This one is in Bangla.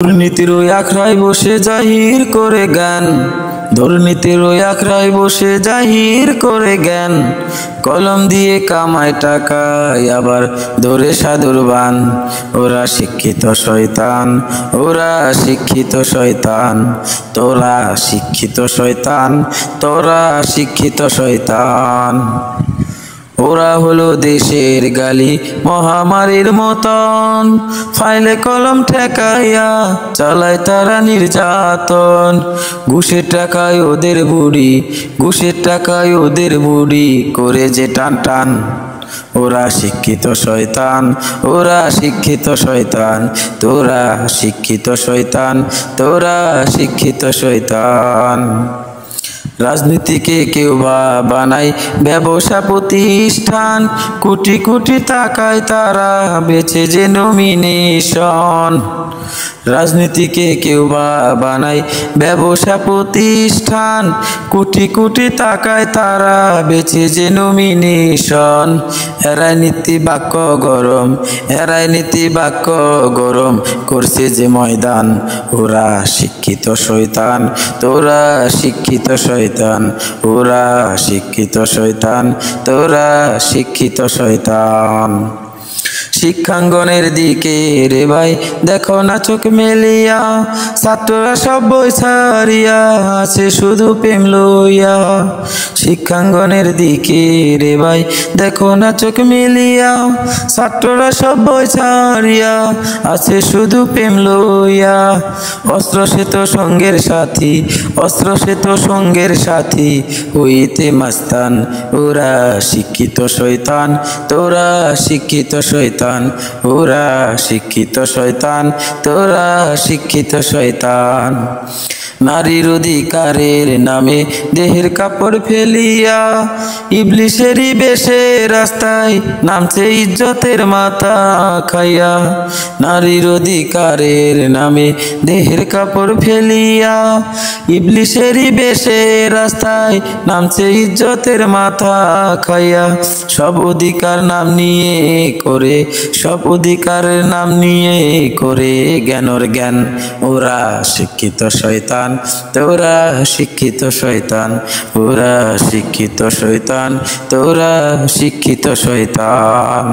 দুর্নীতির ওই আখড়ায় বসে জাহির করে জ্ঞান, দুর্নীতির ওই আখড়ায় বসে জাহির করে জ্ঞান, কলম দিয়ে কামায় টাকা আবার ধরে সাধুর বান। ওরা শিক্ষিত শয়তান, ওরা শিক্ষিত শয়তান, তোরা শিক্ষিত শয়তান, তোরা শিক্ষিত শয়তান। ওরা হলো দেশের গালি মহামারীর মতন, ফাইলে কলম ঠেকাইয়া চালায় তারা নির্যাতন। ঘুষের টাকায় ওদের বুড়ি, ঘুষের টাকায় ওদের বুড়ি করে যে টান টান। ওরা শিক্ষিত শয়তান, ওরা শিক্ষিত শয়তান, তোরা শিক্ষিত শয়তান, তোরা শিক্ষিত শয়তান। রাজনীতিকে কেউ বা বানায় ব্যবসা প্রতিষ্ঠান, কোটি কোটি টাকায় তারা বেচে যে নমিনেশন। রাজনীতিকে কেউ বা বানায় ব্যবসা প্রতিষ্ঠান, কোটি কোটি টাকায় তারা বেচে যে নমিনেশন। এরাই নীতি বাক্য গরম, এরাই নীতি বাক্য গরম করছে যে ময়দান। ওরা শিক্ষিত শয়তান, তোরা শিক্ষিত শয়তান, ওরা শিক্ষিত শয়তান, তোরা শিক্ষিত শয়তান। শিক্ষাঙ্গনের দিকে রে ভাই দেখো না চোখ মেলিয়া, ছাত্ররা সব বই ছাড়িয়া আছে শুধু প্রেম লইয়া। শিক্ষাঙ্গনের দিকে রে ভাই দেখো না চোখ মেলিয়া, ছাত্ররা সব বই ছাড়িয়া আছে শুধু প্রেম লইয়া। অস্ত্র সে তো সঙ্গের সাথী, অস্ত্র সে তো সঙ্গের সাথী হইতে মাস্তান। ওরা শিক্ষিত শয়তান, তোরা শিক্ষিত শয়তান, ওরা শিক্ষিত শয়তান, তোরা শিক্ষিত শয়তান। নারীর অধিকারের নামে দেহের কাপড় ফেলিয়া, ইবলিশেরই বেশে রাস্তায় নামছে ইজ্জতের মাথা খাইয়া। নারীর অধিকারের নামে দেহের কাপড় ফেলিয়া, ইবলিশেরই বেশে রাস্তায় নামছে ইজ্জতের মাথা খাইয়া। সব অধিকার নাম নিয়ে করে, সব অধিকারের নাম নিয়ে করে জ্ঞানর জ্ঞান। ওরা শিক্ষিত শয়তান, তোরা শিক্ষিত শয়তান, ওরা শিক্ষিত শয়তান, তোরা শিক্ষিত শয়তান।